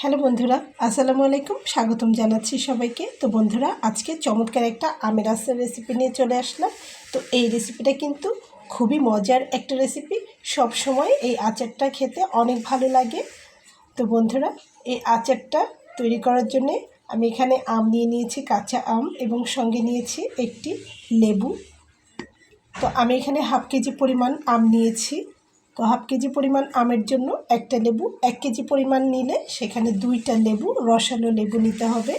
Hello বন্ধুরা, আসসালামু আলাইকুম। স্বাগতম জানাচ্ছি সবাইকে। তো বন্ধুরা, আজকে চমৎকার একটা আমের আচার রেসিপি নিয়ে চলে আসলাম। তো এই রেসিপিটা কিন্তু খুবই মজার একটা রেসিপি। সব সময় এই আচারটা খেতে অনেক ভালো লাগে। তো বন্ধুরা, এই আচারটা তৈরি করার জন্যে আমি এখানে আম নিয়ে নিয়েছি, কাঁচা আম, এবং সঙ্গে নিয়েছি একটি লেবু। তো আমি এখানে হাফ কেজি পরিমাণ আম নিয়েছি। তো হাফ কেজি পরিমাণ আমের জন্য একটা লেবু, 1 কেজি পরিমাণ নিলে সেখানে 2টা লেবু, রসালো লেবু নিতে হবে।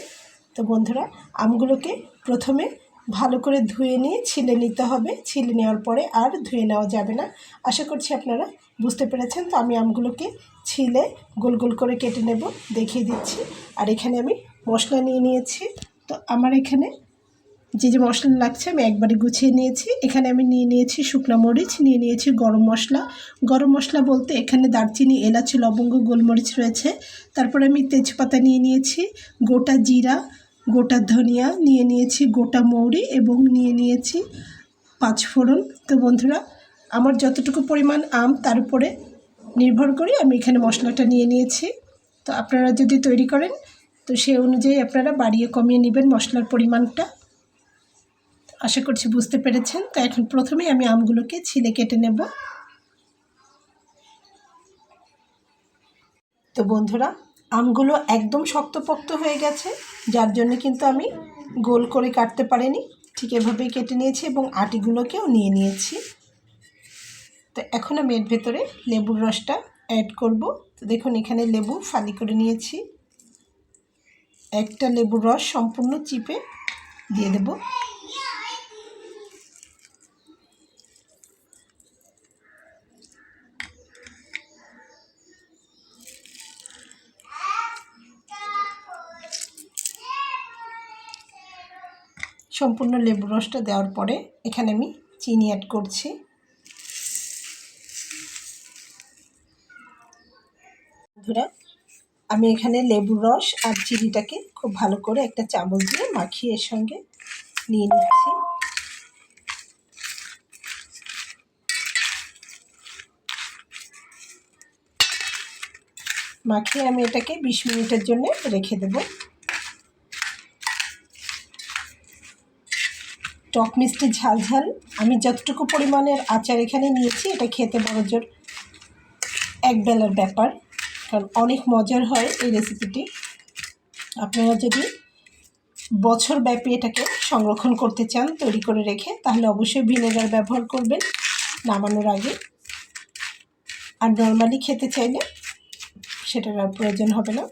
তো বন্ধুরা, আমগুলোকে প্রথমে ভালো করে ধুয়ে নিয়ে ছিলে নিতে হবে। ছিলে নেওয়ার পরে আর ধুয়ে নেওয়া যাবে না। আশা করছি আপনারা বুঝতে পেরেছেন। তো আমি আমগুলোকে ছিলে গোল গোল করে কেটে নেব, দেখিয়ে দিচ্ছি। আর এখানে আমি মশলা নিয়ে নিয়েছি। তো আমার এখানে যে মশলা লাগছে আমি একবারে গুছিয়ে নিয়েছি। এখানে আমি নিয়ে নিয়েছি শুকনো মরিচ, নিয়ে নিয়েছি গরম মশলা। গরম মশলা বলতে এখানে দারচিনি, এলাচ, লবঙ্গ, গোলমরিচ রয়েছে। তারপরে আমি তেজপাতা নিয়ে নিয়েছি, গোটা জিরা, গোটা ধনিয়া নিয়ে নিয়েছি, গোটা মৌরি, এবং নিয়ে নিয়েছি 5 ফোড়ন। তো বন্ধুরা, আমার যতটুকু পরিমাণ আম তার উপরে নির্ভর করে আমি এখানে মশলাটা নিয়ে নিয়েছি। তো আপনারা যদি তৈরি করেন তো সেই অনুযায়ী আপনারা বাড়িয়ে কমিয়ে নেবেন মশলার পরিমাণটা। আশা করছি বুঝতে পেরেছেন। তো এখন প্রথমে আমি আমগুলোকে ছিলে কেটে নেব। তো বন্ধুরা, আমগুলো একদম শক্তপোক্ত হয়ে গেছে, যার জন্য কিন্তু আমি গোল করে কাটতে পারিনি। ঠিক এভাবেই কেটে নিয়েছি এবং আটিগুলোকেও নিয়ে নিয়েছি। তো এখন আমি এর ভেতরে লেবুর রসটা অ্যাড করব। তো দেখুন, এখানে লেবু ফালি করে নিয়েছি। একটা লেবুর রস সম্পূর্ণ চিপে দিয়ে দেব। সম্পূর্ণ লেবুর রসটা দেওয়ার পরে এখানে আমি চিনি অ্যাড করছি। বন্ধুরা, আমি এখানে লেবুর রস আর চিনিটাকে খুব ভালো করে একটা চামচ দিয়ে মাখিয়ে এর সঙ্গে নিয়ে নিচ্ছি। মাখিয়ে আমি এটাকে 20 মিনিটের জন্য রেখে দেব। টক মিষ্টি ঝাল ঝাল আমি যতটুকু পরিমাণের আচার এখানে নিয়েছি, এটা খেতে বড়জোর এক বেলার ব্যাপার, কারণ অনেক মজার হয় এই রেসিপিটি। আপনারা যদি বছরব্যাপী এটাকে সংরক্ষণ করতে চান তৈরি করে রেখে, তাহলে অবশ্যই ভিনেগার ব্যবহার করবেন নামানোর আগে। আর নর্মালি খেতে চাইলে সেটার আর প্রয়োজন হবে না।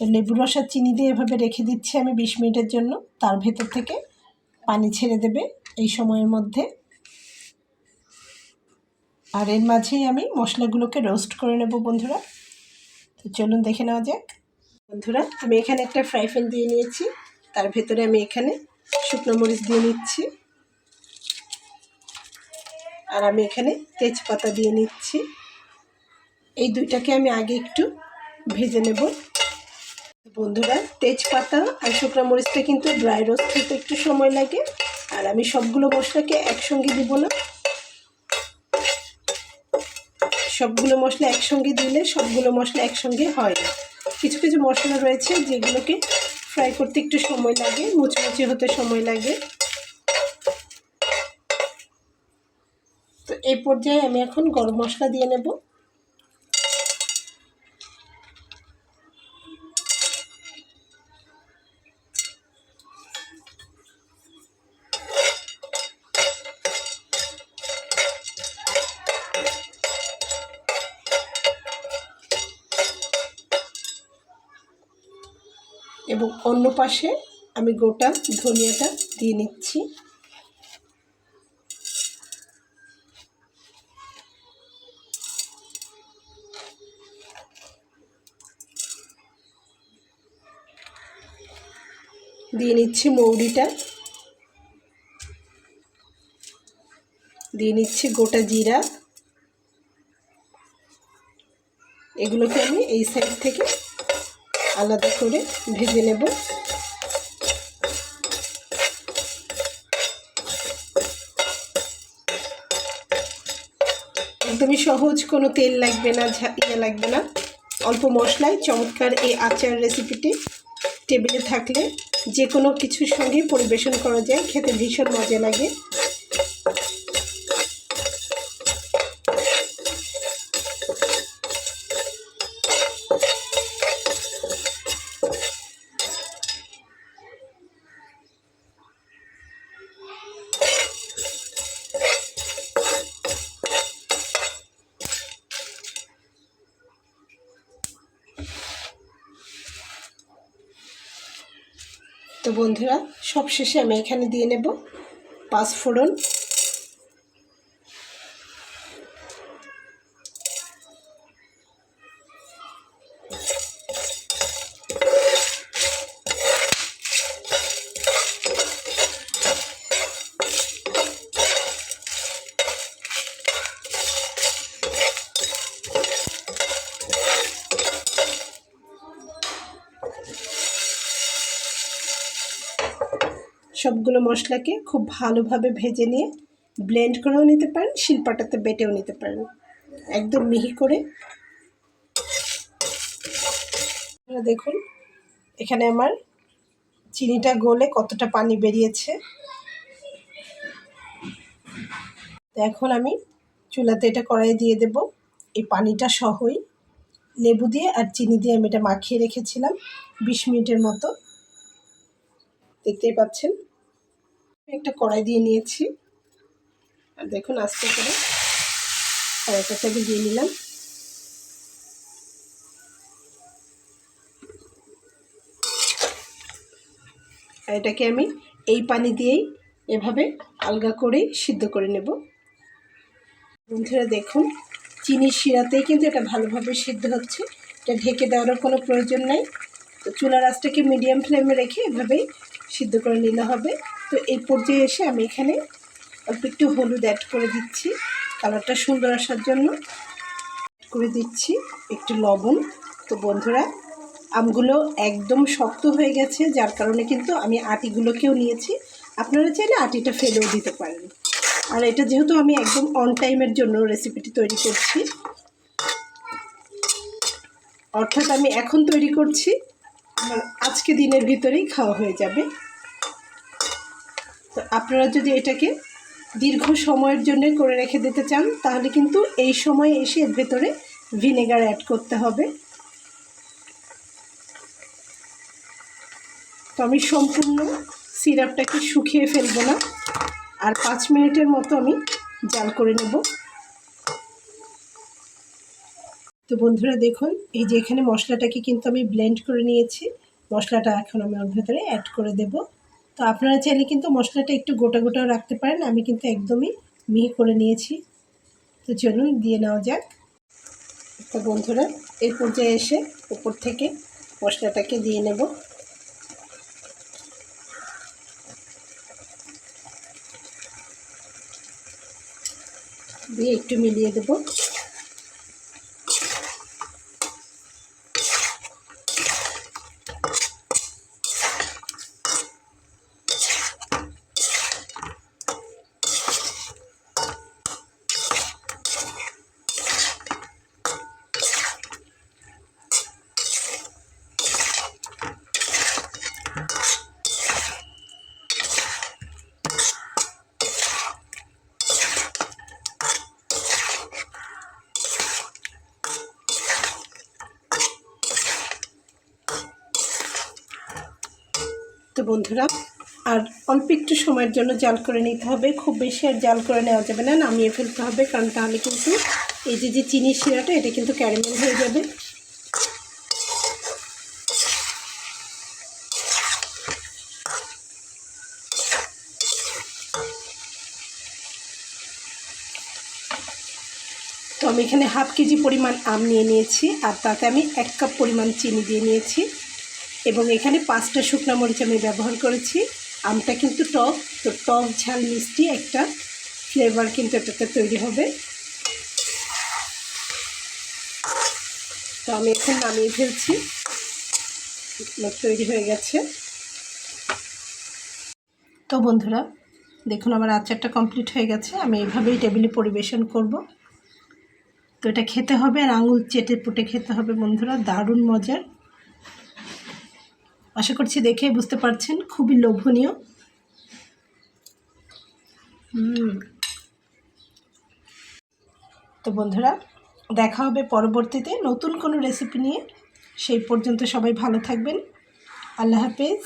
তো লেবুর রস আর চিনি দিয়ে এভাবে রেখে দিচ্ছি আমি 20 মিনিটের জন্য। তার ভেতর থেকে পানি ছেড়ে দেবে এই সময়ের মধ্যে। আর এর মাঝেই আমি মশলাগুলোকে রোস্ট করে নেব বন্ধুরা। তো চলুন দেখে নেওয়া যাক। বন্ধুরা, আমি এখানে একটা ফ্রাই প্যান দিয়ে নিয়েছি। তার ভেতরে আমি এখানে শুকনো মরিচ দিয়ে নিচ্ছি, আর আমি এখানে তেজপাতা দিয়ে নিচ্ছি। এই দুইটাকে আমি আগে একটু ভেজে নেব। বন্ধুরা, তেজপাতা আর শুকনো মরিচটা কিন্তু ড্রাই রোস্ট হতে একটু সময় লাগে। আর আমি সবগুলো মশলাকে একসঙ্গে দিব না। সবগুলো মশলা একসঙ্গে দিলে সবগুলো মশলা একসঙ্গে হয় না। কিছু কিছু মশলা রয়েছে যেগুলোকে ফ্রাই করতে একটু সময় লাগে, মুচমুচে হতে সময় লাগে। তো এই পর্যায়ে আমি এখন গরম মশলা দিয়ে নেব। এবং অন্য পাশে আমি গোটা ধনিয়াটা দিয়ে নিচ্ছি। দিয়ে নিচ্ছি মৌরিটা, দিয়ে নিচ্ছি গোটা জিরা। এগুলোকে আমি এই সাইড থেকে আলাদা করে ভেজে নেব। একদমই সহজ, কোনো তেল লাগবে না, লাগবে না, অল্প মশলায় চমৎকার এই আচার রেসিপিটি টেবিলে থাকলে যে কোনো কিছুর সঙ্গে পরিবেশন করা যায়, খেতে ভীষণ মজা লাগে। তো বন্ধুরা, সব শেষে আমি এখানে দিয়ে নেব 5 ফোড়ন। সবগুলো মশলাকে খুব ভালোভাবে ভেজে নিয়ে ব্লেন্ড করেও নিতে পারেন, শিলপাটাতে বেটেও নিতে পারেন, একদম মিহি করে। দেখুন এখানে আমার চিনিটা গলে কতটা পানি বেরিয়েছে। তো এখন আমি চুলাতে এটা কড়াইয়ে দিয়ে দেব। এই পানিটা সহই লেবু দিয়ে আর চিনি দিয়ে আমি এটা মাখিয়ে রেখেছিলাম 20 মিনিটের মতো। দেখতেই পাচ্ছেন একটা কড়াই দিয়ে নিয়েছি, আর দেখুন আস্তে করে কড়াইটাকে আমি দিয়ে নিলাম। আর এটাকে আমি এই পানি দিয়েই এভাবে আলগা করে সিদ্ধ করে নেব। বন্ধুরা দেখুন চিনির শিরাতেই কিন্তু এটা ভালোভাবে সিদ্ধ হচ্ছে, এটা ঢেকে দেওয়ার কোনো প্রয়োজন নেই। তো চুলার আঁচটাকে মিডিয়াম ফ্লেমে রেখে এভাবেই সিদ্ধ করে নিলে হবে। তো এই পর্যায়ে এসে আমি এখানে অল্প একটু হলুদ অ্যাড করে দিচ্ছি কালারটা সুন্দর আসার জন্য, করে দিচ্ছি একটু লবণ। তো বন্ধুরা আমগুলো একদম শক্ত হয়ে গেছে, যার কারণে কিন্তু আমি আটিগুলোকেও নিয়েছি, আপনারা চাইলে আটিটা ফেলেও দিতে পারেন। আর এটা যেহেতু আমি একদম অন টাইমের জন্য রেসিপিটি তৈরি করছি, অর্থাৎ আমি এখন তৈরি করছি, আমার আজকে দিনের ভিতরেই খাওয়া হয়ে যাবে। তো আপনারা যদি এটাকে দীর্ঘ সময়ের জন্য করে রেখে দিতে চান তাহলে কিন্তু এই সময় এসে এর ভেতরে ভিনেগার অ্যাড করতে হবে। তো আমি সম্পূর্ণ সিরাপটাকে শুকিয়ে ফেলবো না, আর 5 মিনিটের মতো আমি জাল করে নেব। তো বন্ধুরা দেখুন এই যে এখানে মশলাটাকে কিন্তু আমি ব্লেন্ড করে নিয়েছি, মশলাটা এখন আমি ওর ভেতরে অ্যাড করে দেব। তো আপনারা চাইলে কিন্তু মশলাটা একটু গোটা গোটাও রাখতে পারেন, আমি কিন্তু একদমই মিহি করে নিয়েছি। তো চলুন দিয়ে নেওয়া যাক। তো বন্ধুরা এই পর্যায়ে এসে উপর থেকে মশলাটাকে দিয়ে নেব। দিয়ে একটু মিলিয়ে দেব। তো বন্ধুরা আর অল্প একটু সময়ের জন্য জাল করে নিতে হবে, খুব বেশি আর জাল করে নেওয়া যাবে না, নামিয়ে ফেলতে হবে, কারণ তাহলে কিন্তু এই যে চিনির শিরাটা এটা কিন্তু ক্যারামেল হয়ে যাবে। তো আমি এখানে হাফ কেজি পরিমাণ আম নিয়ে নিয়েছি, আর তাতে আমি 1 কাপ পরিমাণ চিনি দিয়ে নিয়েছি, এবং এখানে 5টা শুকনো মরিচ আমি ব্যবহার করেছি। আমটা কিন্তু টক, তো টক ঝাল মিষ্টি একটা ফ্লেভার কিন্তু এটাতে তৈরি হবে। তো আমি এখন নামিয়ে ফেলছি, তৈরি হয়ে গেছে। তো বন্ধুরা দেখুন আমার আচারটা কমপ্লিট হয়ে গেছে, আমি এইভাবেই টেবিলে পরিবেশন করব। তো এটা খেতে হবে আর আঙুল চেটে পুটে খেতে হবে বন্ধুরা, দারুণ মজার। আশা করছি দেখেই বুঝতে পারছেন, খুবই লোভনীয়। তো বন্ধুরা, দেখা হবে পরবর্তীতে নতুন কোনো রেসিপি নিয়ে। সেই পর্যন্ত সবাই ভালো থাকবেন। আল্লাহ হাফেজ।